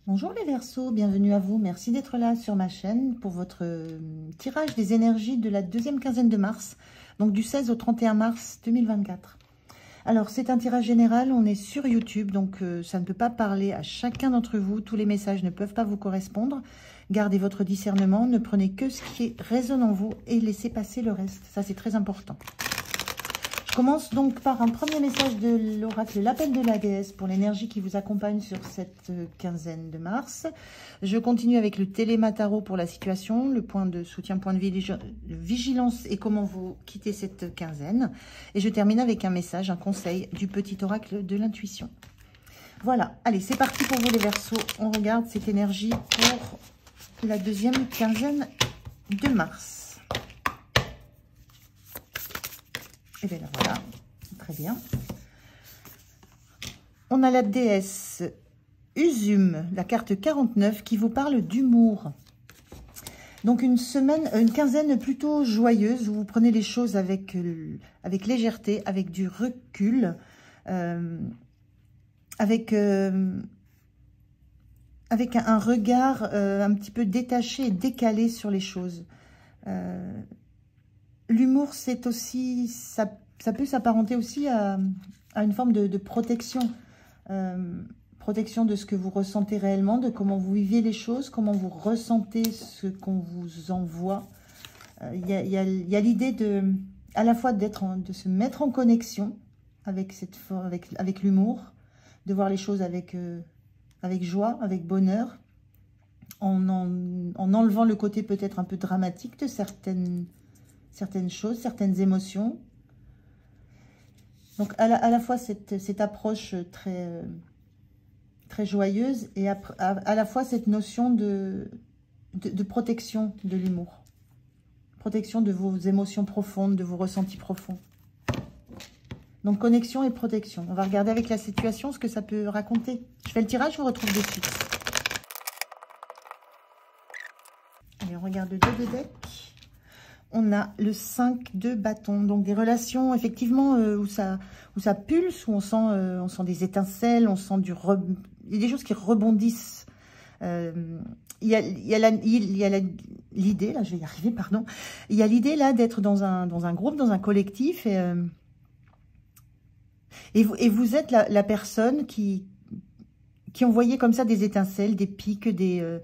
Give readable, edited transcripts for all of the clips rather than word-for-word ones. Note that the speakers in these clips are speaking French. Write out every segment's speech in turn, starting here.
Bonjour les Verseaux, bienvenue à vous. Merci d'être là sur ma chaîne pour votre tirage des énergies de la deuxième quinzaine de mars, donc du 16 au 31 mars 2024. Alors, c'est un tirage général, on est sur YouTube, donc ça ne peut pas parler à chacun d'entre vous. Tous les messages ne peuvent pas vous correspondre. Gardez votre discernement, ne prenez que ce qui résonne en vous et laissez passer le reste. Ça, c'est très important. Je commence donc par un premier message de l'oracle, l'appel de la déesse pour l'énergie qui vous accompagne sur cette quinzaine de mars. Je continue avec le télémataro pour la situation, le point de soutien, point de vigilance et comment vous quittez cette quinzaine. Et je termine avec un message, un conseil du petit oracle de l'intuition. Voilà, allez, c'est parti pour vous les Verseaux. On regarde cette énergie pour la deuxième quinzaine de mars. Et bien là, voilà, très bien. On a la déesse Usume, la carte 49, qui vous parle d'humour. Donc une quinzaine plutôt joyeuse, où vous prenez les choses avec légèreté, avec du recul, avec un regard un petit peu détaché et décalé sur les choses. L'humour, c'est aussi, ça peut s'apparenter aussi à une forme de protection. Protection de ce que vous ressentez réellement, de comment vous vivez les choses, comment vous ressentez ce qu'on vous envoie. Il y a l'idée à la fois de se mettre en connexion avec l'humour, de voir les choses avec joie, avec bonheur, en enlevant le côté peut-être un peu dramatique de certaines choses, certaines émotions. Donc à la fois cette approche très joyeuse et à la fois cette notion de protection de l'humour. Protection de vos émotions profondes, de vos ressentis profonds. Donc connexion et protection. On va regarder avec la situation ce que ça peut raconter. Je fais le tirage, je vous retrouve de suite. Allez, on regarde le 2 de deck. On a le 5 de bâton, donc des relations effectivement où ça pulse, où on sent des étincelles, on sent il y a des choses qui rebondissent. Il y a l'idée, là je vais y arriver, pardon. Il y a l'idée là d'être dans un groupe, dans un collectif, et vous êtes la personne qui envoyait comme ça des étincelles, des pics, des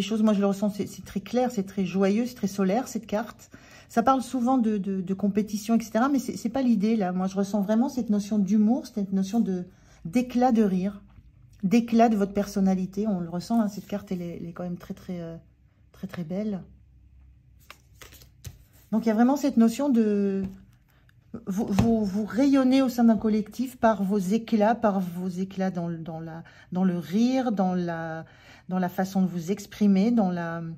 choses, moi je le ressens, c'est très clair, c'est très joyeux, c'est très solaire cette carte. Ça parle souvent de compétition, etc. Mais c'est pas l'idée là. Moi je ressens vraiment cette notion d'humour, cette notion d'éclat de rire, d'éclat de votre personnalité. On le ressent, hein, cette carte elle est quand même très belle. Donc il y a vraiment cette notion de... Vous rayonnez au sein d'un collectif par vos éclats dans le rire, dans la façon de vous exprimer, dans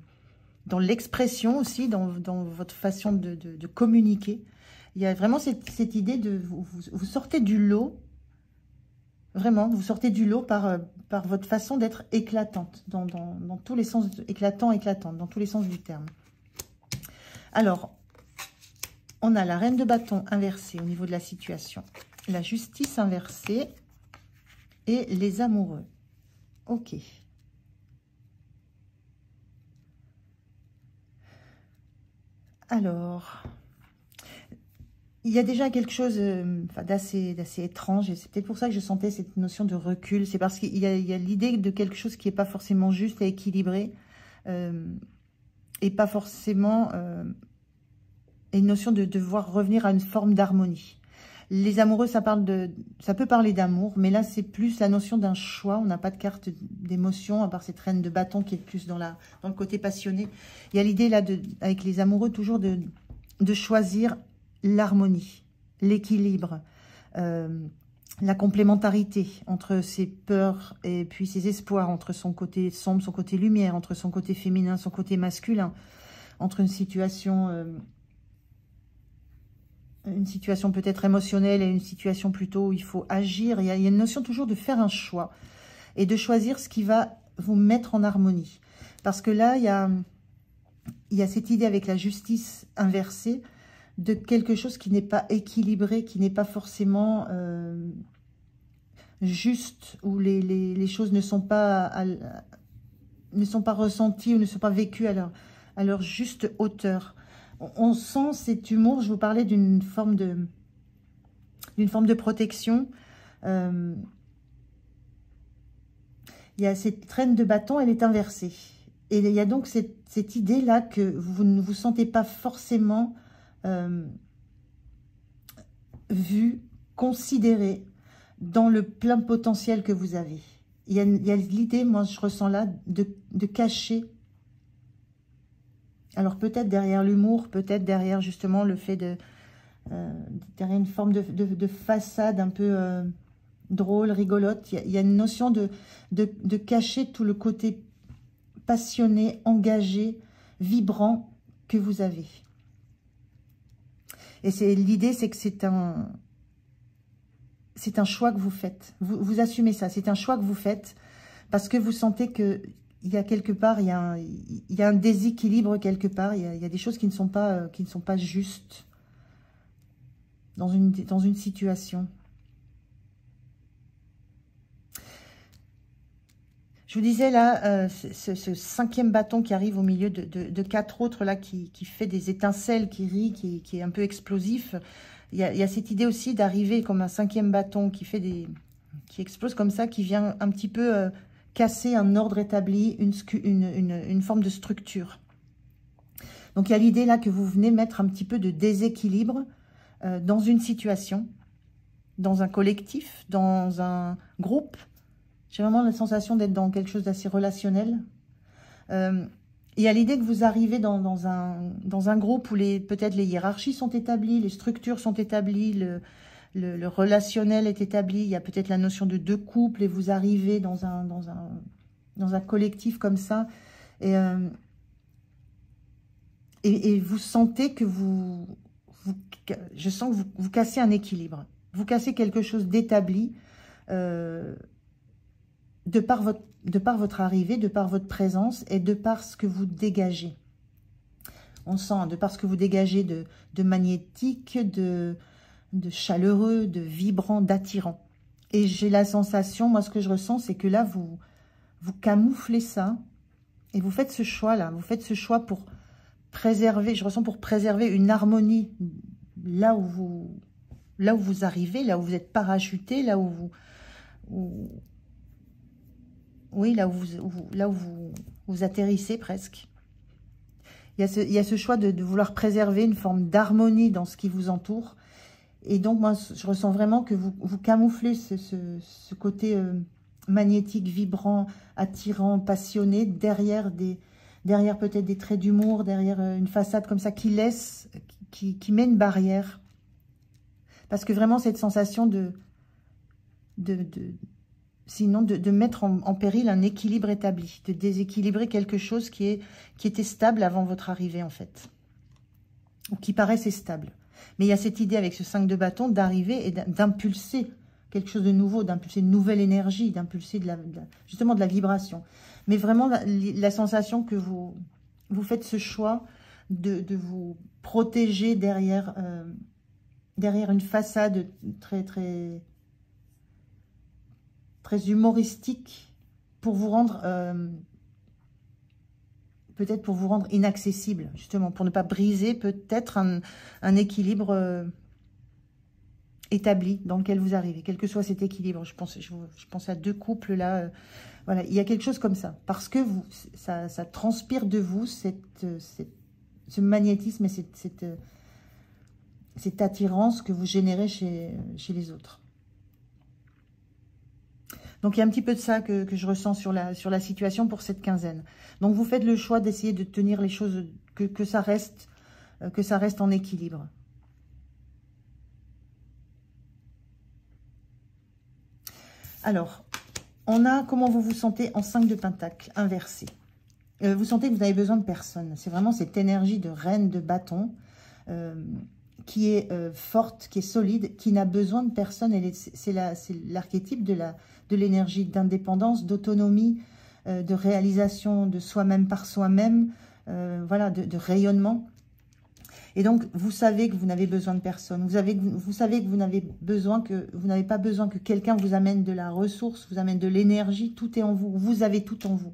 l'expression aussi, dans votre façon de communiquer. Il y a vraiment cette idée de... Vous sortez du lot, vraiment, vous sortez du lot par votre façon d'être éclatante, dans tous les sens, éclatante, dans tous les sens du terme. Alors, on a la reine de bâton inversée au niveau de la situation, la justice inversée et les amoureux. Ok. Alors, il y a déjà quelque chose d'assez étrange, et c'est peut-être pour ça que je sentais cette notion de recul. C'est parce qu'il y a l'idée de quelque chose qui n'est pas forcément juste et équilibré, et pas forcément une notion de devoir revenir à une forme d'harmonie. Les amoureux, ça peut parler d'amour, mais là c'est plus la notion d'un choix. On n'a pas de carte d'émotion, à part cette reine de bâton qui est plus dans le côté passionné. Il y a l'idée là, avec les amoureux, toujours de choisir l'harmonie, l'équilibre, la complémentarité entre ses peurs et puis ses espoirs, entre son côté sombre, son côté lumière, entre son côté féminin, son côté masculin, entre une situation peut-être émotionnelle et une situation plutôt où il faut agir. Il y a une notion toujours de faire un choix et de choisir ce qui va vous mettre en harmonie. Parce que là, il y a cette idée avec la justice inversée de quelque chose qui n'est pas équilibré, qui n'est pas forcément juste, où les choses ne sont pas ne sont pas ressentis ou ne sont pas vécus à leur juste hauteur. On sent cet humour, je vous parlais d'une forme de protection. Il y a cette traîne de bâton, elle est inversée. Et il y a donc cette idée-là que vous ne vous sentez pas forcément vu, considéré dans le plein potentiel que vous avez. Il y a l'idée, moi je ressens là, de cacher. Alors peut-être derrière l'humour, peut-être derrière justement le fait derrière une forme de façade un peu drôle, rigolote. Il y a une notion de cacher tout le côté passionné, engagé, vibrant que vous avez. Et l'idée, c'est que c'est un choix que vous faites. Vous assumez ça. C'est un choix que vous faites parce que vous sentez que il y a quelque part, il y a un déséquilibre quelque part. Il y a des choses qui ne sont pas justes dans une situation. Je vous disais là, ce 5e bâton qui arrive au milieu de 4 autres là, qui fait des étincelles, qui rit, qui est un peu explosif. Il y a cette idée aussi d'arriver comme un 5e bâton qui explose comme ça, qui vient un petit peu casser un ordre établi, une forme de structure. Donc il y a l'idée là que vous venez mettre un petit peu de déséquilibre dans une situation, dans un collectif, dans un groupe. J'ai vraiment la sensation d'être dans quelque chose d'assez relationnel. Il y a l'idée que vous arrivez dans un groupe où peut-être les hiérarchies sont établies, les structures sont établies, le relationnel est établi. Il y a peut-être la notion de 2 couples et vous arrivez dans un collectif comme ça. Et vous sentez que je sens que vous cassez un équilibre. Vous cassez quelque chose d'établi. De par votre arrivée, de par votre présence et de par ce que vous dégagez. On sent, de par ce que vous dégagez de magnétique, de chaleureux, de vibrant, d'attirant. Et j'ai la sensation, moi ce que je ressens, c'est que là, vous camouflez ça et vous faites ce choix-là. Vous faites ce choix pour préserver, je ressens pour préserver une harmonie là où vous arrivez, là où vous êtes parachuté, là où vous atterrissez presque. Il y a ce choix de vouloir préserver une forme d'harmonie dans ce qui vous entoure. Et donc, moi, je ressens vraiment que vous camouflez ce côté magnétique, vibrant, attirant, passionné, derrière peut-être des traits d'humour, derrière une façade comme ça qui met une barrière. Parce que vraiment, cette sensation sinon de mettre en péril un équilibre établi, de déséquilibrer quelque chose qui était stable avant votre arrivée en fait, ou qui paraissait stable. Mais il y a cette idée avec ce 5 de bâton d'arriver et d'impulser quelque chose de nouveau, d'impulser une nouvelle énergie, d'impulser justement de la vibration. Mais vraiment la sensation que vous faites ce choix de vous protéger derrière une façade très humoristique pour vous rendre peut-être pour vous rendre inaccessible, justement, pour ne pas briser peut-être un équilibre établi dans lequel vous arrivez, quel que soit cet équilibre. Je pense à 2 couples là, voilà, il y a quelque chose comme ça, parce que ça transpire de vous ce magnétisme et cette attirance que vous générez chez les autres. Donc, il y a un petit peu de ça que je ressens sur la situation pour cette quinzaine. Donc, vous faites le choix d'essayer de tenir les choses, que ça reste en équilibre. Alors, on a comment vous vous sentez en 5 de pentacle inversé. Vous sentez que vous avez besoin de personne. C'est vraiment cette énergie de reine de bâton qui est forte, qui est solide, qui n'a besoin de personne. C'est l'archétype de l'énergie d'indépendance, d'autonomie, de réalisation de soi-même par soi-même, voilà, de rayonnement. Et donc, vous savez que vous n'avez besoin de personne. Vous savez que vous n'avez pas besoin que quelqu'un vous amène de la ressource, vous amène de l'énergie. Tout est en vous. Vous avez tout en vous.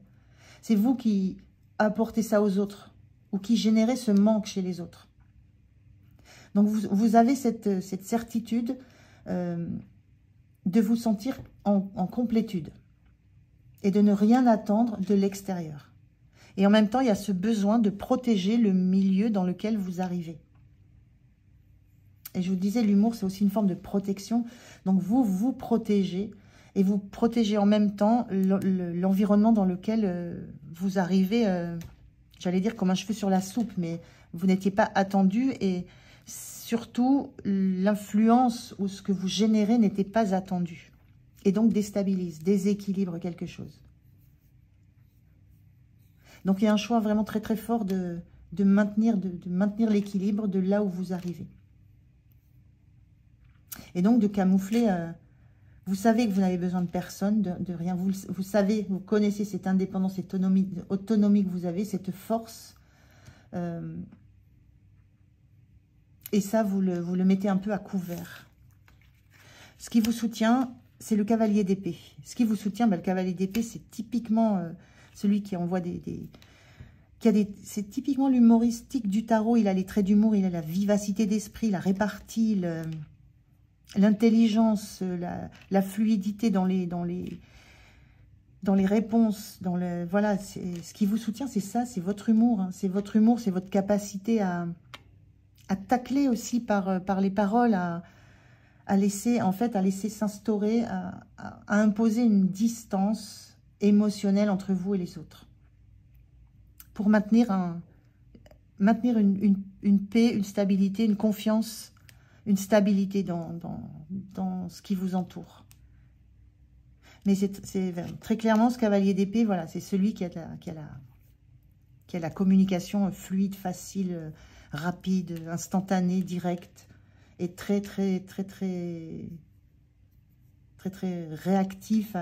C'est vous qui apportez ça aux autres ou qui générez ce manque chez les autres. Donc, vous avez cette certitude de vous sentir en complétude et de ne rien attendre de l'extérieur. Et en même temps, il y a ce besoin de protéger le milieu dans lequel vous arrivez. Et je vous disais, l'humour, c'est aussi une forme de protection. Donc, vous vous protégez et vous protégez en même temps l'environnement dans lequel vous arrivez, j'allais dire comme un cheveu sur la soupe, mais vous n'étiez pas attendu et surtout, l'influence ou ce que vous générez n'était pas attendu. Et donc, déstabilise, déséquilibre quelque chose. Donc, il y a un choix vraiment très très fort de maintenir l'équilibre de là où vous arrivez. Et donc, de camoufler, vous savez que vous n'avez besoin de personne, de rien. Vous savez, vous connaissez cette indépendance, cette autonomie que vous avez, cette force. Et ça, vous le mettez un peu à couvert. Ce qui vous soutient, c'est le cavalier d'épée. Ce qui vous soutient, le cavalier d'épée, c'est typiquement celui qui envoie c'est typiquement l'humoristique du tarot. Il a les traits d'humour, il a la vivacité d'esprit, la répartie, l'intelligence, la fluidité dans les réponses. Voilà, ce qui vous soutient, c'est ça, c'est votre humour. Hein. C'est votre humour, c'est votre capacité à tacler aussi par les paroles, à laisser s'instaurer, à imposer une distance émotionnelle entre vous et les autres. Pour maintenir une paix, une stabilité, une confiance, une stabilité dans ce qui vous entoure. Mais c'est très clairement ce cavalier d'épée, voilà, c'est celui qui a la communication fluide, facile, rapide, instantanée, directe, et très réactif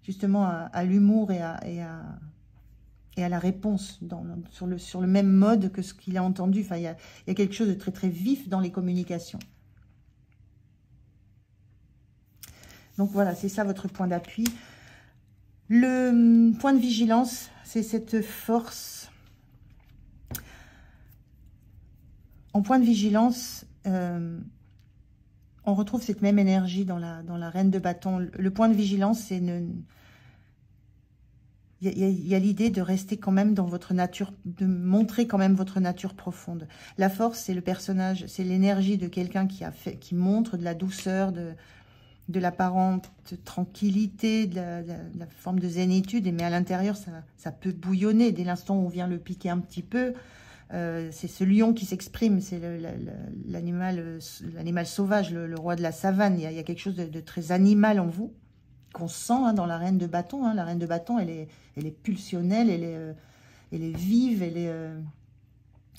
justement à l'humour et à la réponse sur le même mode que ce qu'il a entendu. Enfin, il y a quelque chose de très vif dans les communications. Donc voilà, c'est ça votre point d'appui. Le point de vigilance, c'est cette force. En point de vigilance, on retrouve cette même énergie dans la reine de bâton. Le point de vigilance, c'est il y a l'idée de rester quand même dans votre nature, de montrer quand même votre nature profonde. La force, c'est le personnage, c'est l'énergie de quelqu'un qui montre de la douceur, de l'apparente tranquillité, de la forme de zénitude, mais à l'intérieur, ça peut bouillonner dès l'instant où on vient le piquer un petit peu. C'est ce lion qui s'exprime, c'est l'animal sauvage, le roi de la savane. Il y a quelque chose de très animal en vous, qu'on sent hein, dans la reine de bâton. Hein. La reine de bâton, elle est pulsionnelle, elle est vive, elle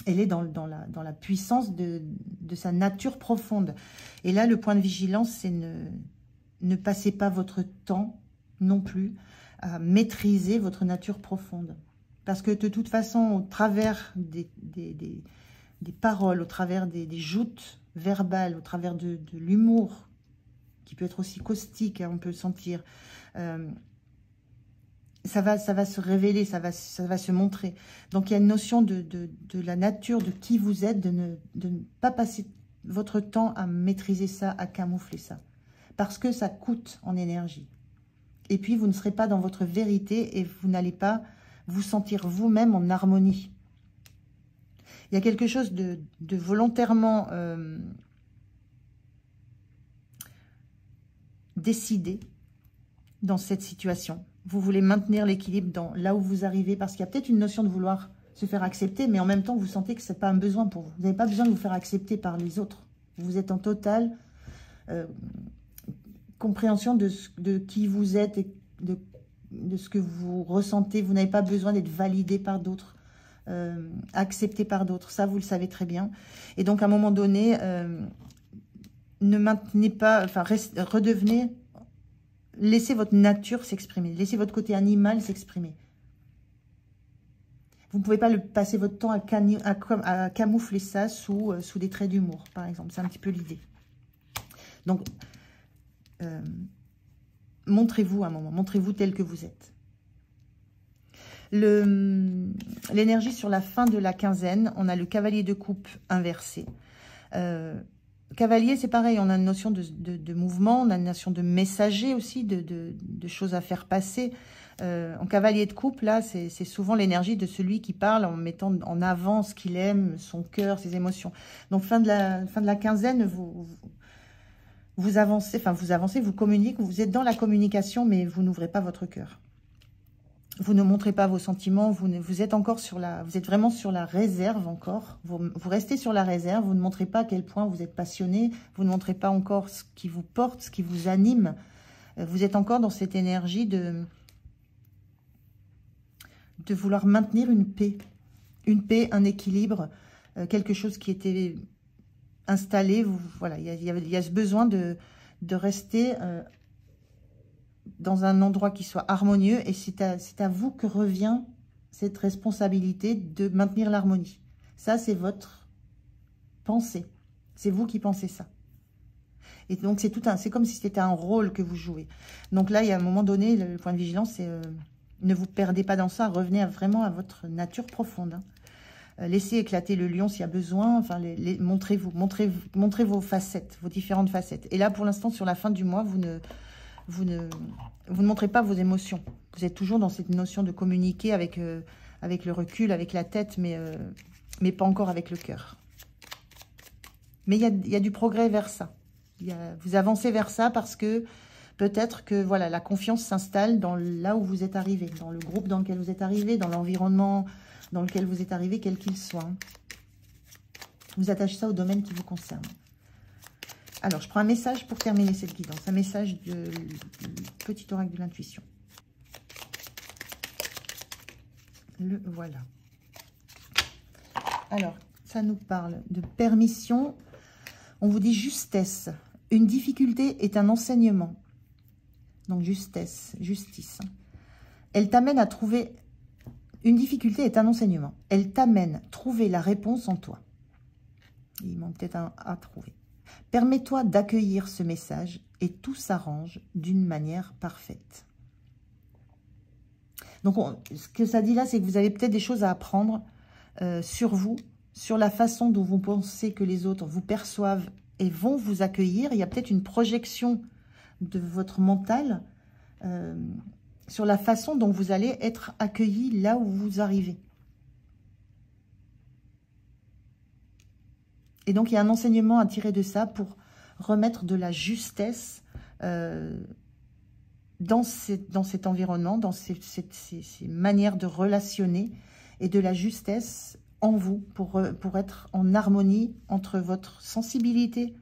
est dans la puissance de sa nature profonde. Et là, le point de vigilance, c'est ne passez pas votre temps non plus à maîtriser votre nature profonde. Parce que de toute façon, au travers des paroles, au travers des joutes verbales, au travers de l'humour, qui peut être aussi caustique, hein, on peut le sentir, ça va se révéler, ça va se montrer. Donc il y a une notion de la nature, de qui vous êtes, de ne pas passer votre temps à maîtriser ça, à camoufler ça. Parce que ça coûte en énergie. Et puis vous ne serez pas dans votre vérité et vous n'allez pas vous sentir vous-même en harmonie. Il y a quelque chose de volontairement décidé dans cette situation. Vous voulez maintenir l'équilibre là où vous arrivez, parce qu'il y a peut-être une notion de vouloir se faire accepter, mais en même temps, vous sentez que ce n'est pas un besoin pour vous. Vous n'avez pas besoin de vous faire accepter par les autres. Vous êtes en totale compréhension de qui vous êtes et de ce que vous ressentez. Vous n'avez pas besoin d'être validé par d'autres, accepté par d'autres. Ça, vous le savez très bien. Et donc, à un moment donné, ne maintenez pas, enfin, redevenez, laissez votre nature s'exprimer. Laissez votre côté animal s'exprimer. Vous ne pouvez pas passer votre temps à camoufler ça sous des traits d'humour, par exemple. C'est un petit peu l'idée. Donc, montrez-vous un moment, montrez-vous tel que vous êtes. L'énergie sur la fin de la quinzaine, on a le cavalier de coupe inversé. Cavalier, c'est pareil, on a une notion de mouvement, on a une notion de messager aussi, de choses à faire passer. En cavalier de coupe, là, c'est souvent l'énergie de celui qui parle en mettant en avant ce qu'il aime, son cœur, ses émotions. Donc, fin de la quinzaine, vous avancez, vous communiquez, vous êtes dans la communication, mais vous n'ouvrez pas votre cœur. Vous ne montrez pas vos sentiments, vous êtes encore vous êtes vraiment sur la réserve encore. Vous restez sur la réserve, vous ne montrez pas à quel point vous êtes passionné, vous ne montrez pas encore ce qui vous porte, ce qui vous anime. Vous êtes encore dans cette énergie de vouloir maintenir une paix, un équilibre, quelque chose qui était installé. Voilà, il y a ce besoin de rester dans un endroit qui soit harmonieux, et c'est à vous que revient cette responsabilité de maintenir l'harmonie. Ça, c'est votre pensée. C'est vous qui pensez ça. Et donc, c'est comme si c'était un rôle que vous jouez. Donc là, il y a un moment donné, le point de vigilance, c'est ne vous perdez pas dans ça, revenez vraiment à votre nature profonde. Laissez éclater le lion s'il y a besoin, enfin, montrez-vous, montrez vos facettes, vos différentes facettes. Et là, pour l'instant, sur la fin du mois, vous ne montrez pas vos émotions. Vous êtes toujours dans cette notion de communiquer avec le recul, avec la tête, mais pas encore avec le cœur. Mais il y a du progrès vers ça. Vous avancez vers ça parce que peut-être que voilà, la confiance s'installe là où vous êtes arrivé, dans le groupe dans lequel vous êtes arrivé, dans l'environnement dans lequel vous êtes arrivé, quel qu'il soit. Vous attachez ça au domaine qui vous concerne. Alors, je prends un message pour terminer cette guidance. Un message du petit oracle de l'intuition. Voilà. Alors, ça nous parle de permission. On vous dit justesse. Une difficulté est un enseignement. Donc, justesse, justice. Elle t'amène à trouver... Une difficulté est un enseignement. Elle t'amène à trouver la réponse en toi. Il manque peut-être un à trouver. Permets-toi d'accueillir ce message et tout s'arrange d'une manière parfaite. Donc, ce que ça dit là, c'est que vous avez peut-être des choses à apprendre sur vous, sur la façon dont vous pensez que les autres vous perçoivent et vont vous accueillir. Il y a peut-être une projection de votre mental sur la façon dont vous allez être accueilli là où vous arrivez. Et donc, il y a un enseignement à tirer de ça pour remettre de la justesse dans cet environnement, dans ces manières de relationner, et de la justesse en vous pour être en harmonie entre votre sensibilité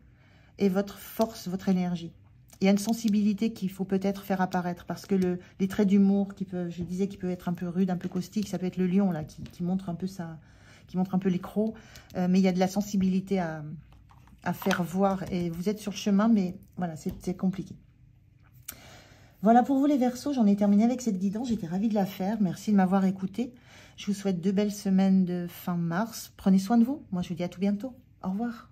et votre force, votre énergie. Il y a une sensibilité qu'il faut peut-être faire apparaître parce que les traits d'humour, je disais, qui peut être un peu rude, un peu caustique, ça peut être le lion là qui montre un peu ça, qui montre un peu les crocs, mais il y a de la sensibilité à faire voir et vous êtes sur le chemin, mais voilà, c'est compliqué. Voilà pour vous les Verseaux, j'en ai terminé avec cette guidance, j'étais ravie de la faire, merci de m'avoir écouté. Je vous souhaite 2 belles semaines de fin mars, prenez soin de vous, moi je vous dis à tout bientôt, au revoir.